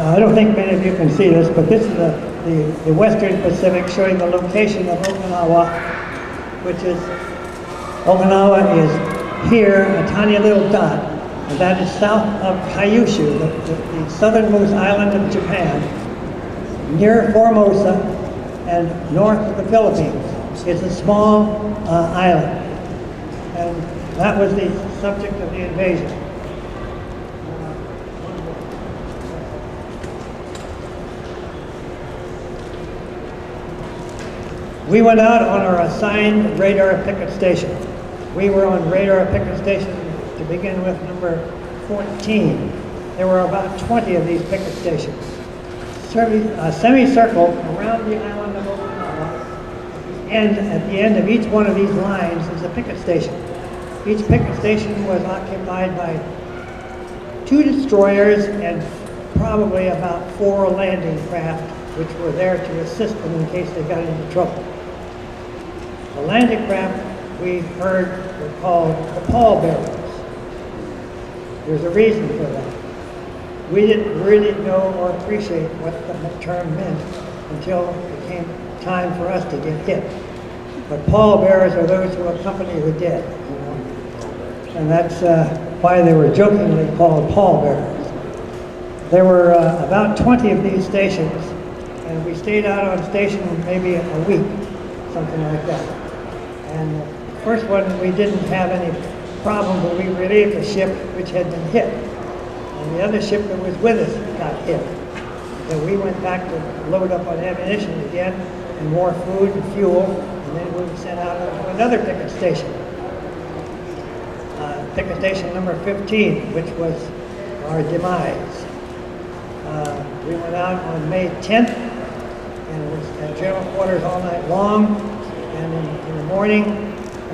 Now, I don't think many of you can see this, but this is the Western Pacific, showing the location of Okinawa, which is, Okinawa is here, a tiny little dot, and that is south of Kyushu, the southernmost island of Japan, near Formosa and north of the Philippines. It's a small island, and that was the subject of the invasion. We went out on our assigned radar picket station. We were on radar picket station to begin with, number 14. There were about 20 of these picket stations. A semicircle around the island of Okinawa, and at the end of each one of these lines is a picket station. Each picket station was occupied by 2 destroyers and probably about 4 landing craft, which were there to assist them in case they got into trouble. The landing craft, we heard, were called the pallbearers. There's a reason for that. We didn't really know or appreciate what the term meant until it came time for us to get hit. But pallbearers are those who accompany the dead, you know? And that's why they were jokingly called pallbearers. There were about 20 of these stations, and we stayed out on station maybe a week, something like that. And the first one, we didn't have any problem, but we relieved a ship which had been hit. And the other ship that was with us got hit. So we went back to load up on ammunition again, and more food and fuel, and then we were sent out to another picket station. Picket station number 15, which was our demise. We went out on May 10th, and it was at general quarters all night long. And in the morning,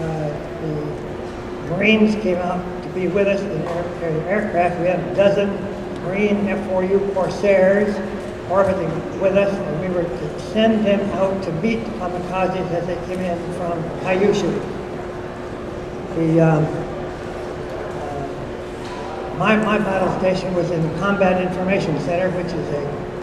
the Marines came out to be with us in the aircraft. We had a dozen Marine F-4U Corsairs orbiting with us, and we were to send them out to meet the Kamikazes as they came in from Kyushu. My battle station was in the Combat Information Center, which is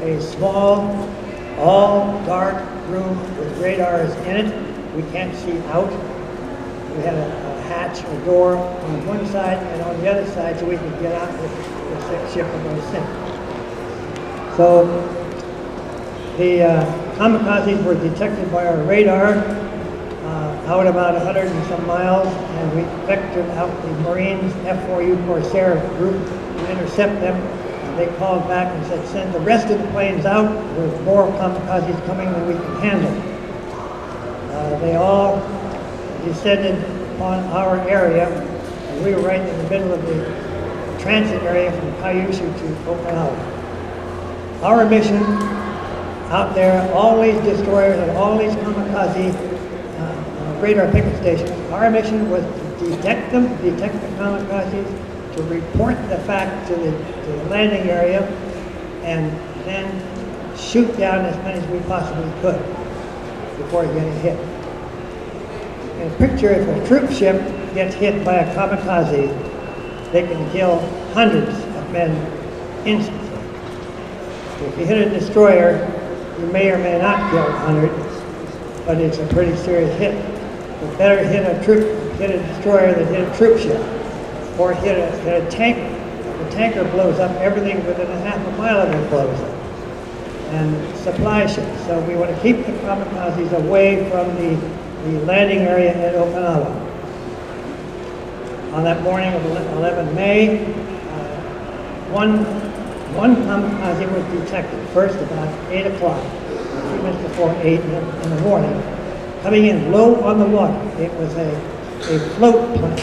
a small, all dark room with radars in it. We can't see out. We had a hatch, a door on one side and on the other side so we could get out if the ship was going to sink. So the Kamikazes were detected by our radar out about 100 and some miles, and we vectored out the Marines F-4U Corsair group to intercept them. And they called back and said, send the rest of the planes out. There's more Kamikazes coming than we can handle. They all descended upon our area, and we were right in the middle of the transit area from Kyushu to Okinawa. Our mission out there, all these destroyers and all these kamikaze radar picket stations, our mission was to detect them, detect the kamikazes, to report the fact to the landing area, and then shoot down as many as we possibly could before getting hit. In a picture, if a troop ship gets hit by a kamikaze, they can kill hundreds of men instantly. If you hit a destroyer, you may or may not kill 100, but it's a pretty serious hit. But better hit a destroyer than hit a troop ship, or hit a tanker. If a tanker blows up, everything within a half a mile of it blows up. And supply ships. So we want to keep the kamikazes away from the landing area at Okinawa. On that morning of 11 May, one kamikaze was detected first about 8 o'clock, a few minutes before 8 in the morning, coming in low on the water. It was a float plane.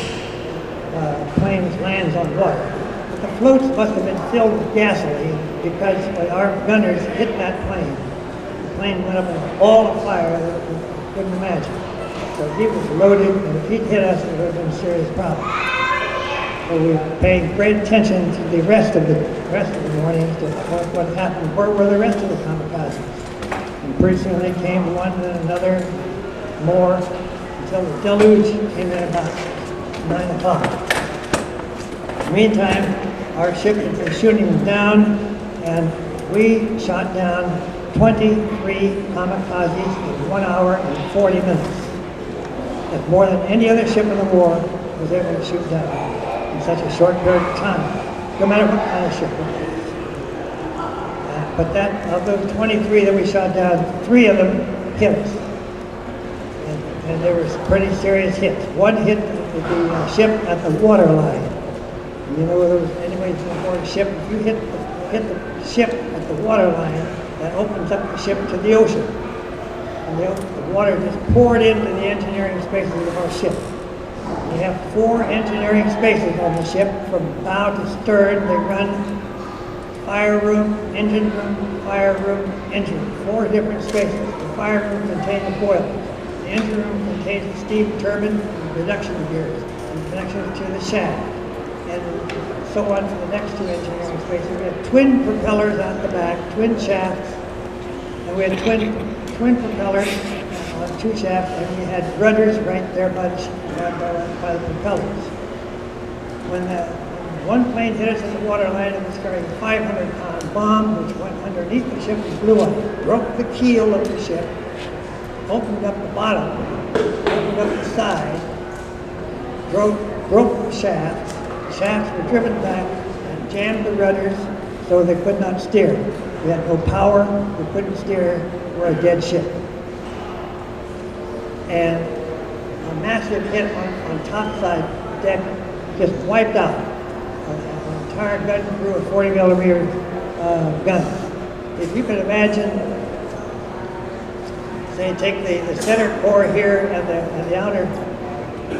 Plane which lands on water. But the floats must have been filled with gasoline because when our gunners hit that plane, the plane went up in a ball of fire that we couldn't imagine. So he was loaded, and if he'd hit us, it would have been a serious problem. So we paid great attention to the rest of the morning to what happened. Where were the rest of the kamikazes? And pretty soon they came one and another, more, until the deluge came in about 9 o'clock. In the meantime, our ship had been shooting them down, and we shot down 23 kamikazes in 1 hour and 40 minutes. That's more than any other ship in the war was able to shoot down in such a short period of time, no matter what kind of ship it was. But that, of those 23 that we shot down, 3 of them hit us. And they were pretty serious hits. One hit the ship at the waterline. You know, there was anyways on board a ship, if you hit the ship at the waterline, that opens up the ship to the ocean. And the water just poured into the engineering spaces of our ship. We have 4 engineering spaces on the ship from bow to stern. They run fire room, engine room, engine room. 4 different spaces. The fire room contains the boilers. The engine room contains the steam turbine and reduction gears and connections to the shaft. And so on for the next 2 engineering spaces. We had twin propellers out the back, twin shafts, and we had twin propellers on 2 shafts, and we had rudders right there by the propellers. When one plane hit us at the waterline, it was carrying a 500-pound bomb, which went underneath the ship and blew up, broke the keel of the ship, opened up the bottom, opened up the side, broke the shafts. The shafts were driven back and jammed the rudders so they could not steer. We had no power, we couldn't steer, we're a dead ship. And a massive hit on topside deck just wiped out an entire gun crew of 40 millimeter guns. If you could imagine, say take the center core here and the outer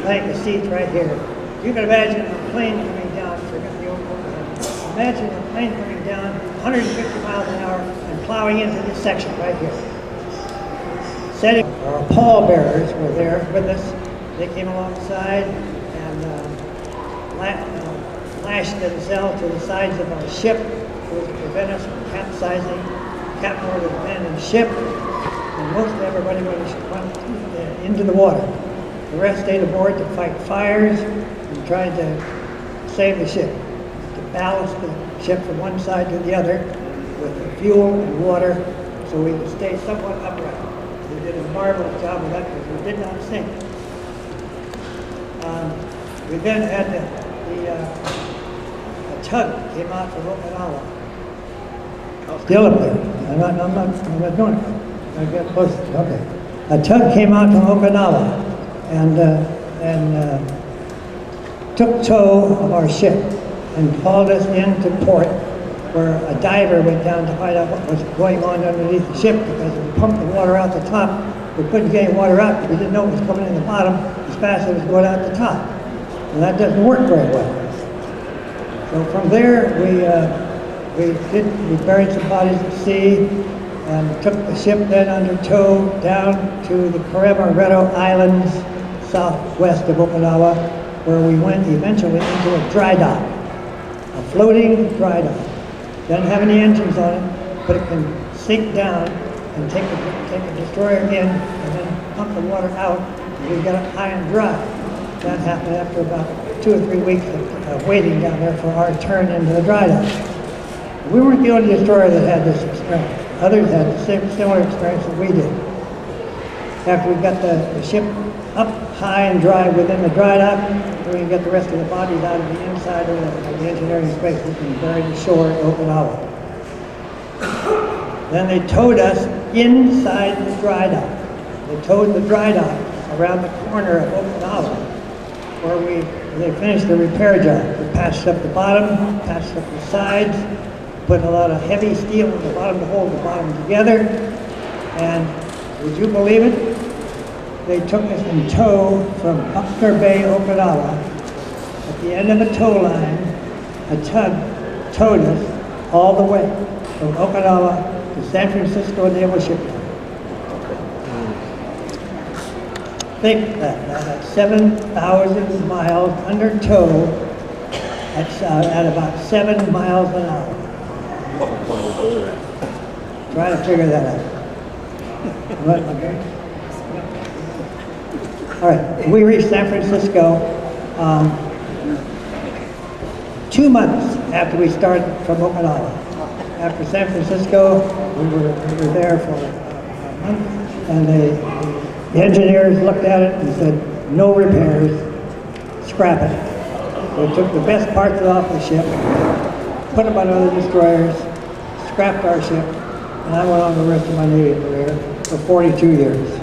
plank of seats right here. You can imagine a plane coming down, imagine a plane coming down 150 miles an hour and plowing into this section right here. Our pallbearers were there with us. They came alongside and lashed themselves to the sides of our ship to prevent us from capsizing. Captain ordered the men in ship, and most everybody went into the water. The rest stayed aboard to fight fires and tried to save the ship, to ballast the ship from one side to the other with the fuel and water so we could stay somewhat upright. We did a marvelous job of that because we did not sink. We then had a tug came out from Okinawa. Still up there. I'm not doing it. I get close. Okay. A tug came out from Okinawa and took tow of our ship and hauled us into port, where a diver went down to find out what was going on underneath the ship, because if we pumped the water out the top, we couldn't get any water out because we didn't know it was coming in the bottom as fast as it was going out the top. And that doesn't work very well. So from there, we buried some bodies at sea and took the ship then under tow down to the Ryuku Islands southwest of Okinawa, where we went eventually into a dry dock, a floating dry dock. Doesn't have any engines on it, but it can sink down and take a destroyer in and then pump the water out, and we got it high and dry. That happened after about 2 or 3 weeks of waiting down there for our turn into the dry dock. We weren't the only destroyer that had this experience. Others had the same similar experience that we did. After we got the ship up high and dry within the dry dock, we got the rest of the bodies out of the inside of the engineering spaces and buried ashore at Okinawa. Then they towed us inside the dry dock. They towed the dry dock around the corner of Okinawa, where they finished the repair job. We patched up the bottom, patched up the sides, put a lot of heavy steel in the bottom to hold the bottom together, and would you believe it? They took us in tow from Buckner Bay, Okinawa. At the end of the tow line, a tug towed us all the way from Okinawa to San Francisco Naval Shipyard. Think that 7,000 miles under tow at about 7 miles an hour. Try to figure that out. Right, okay. All right, we reached San Francisco 2 months after we started from Okinawa. after San Francisco, we were there for a month, and the engineers looked at it and said, no repairs, scrap it. They took the best parts off the ship, put them on other destroyers, scrapped our ship, and I went on the rest of my Navy career for 42 years.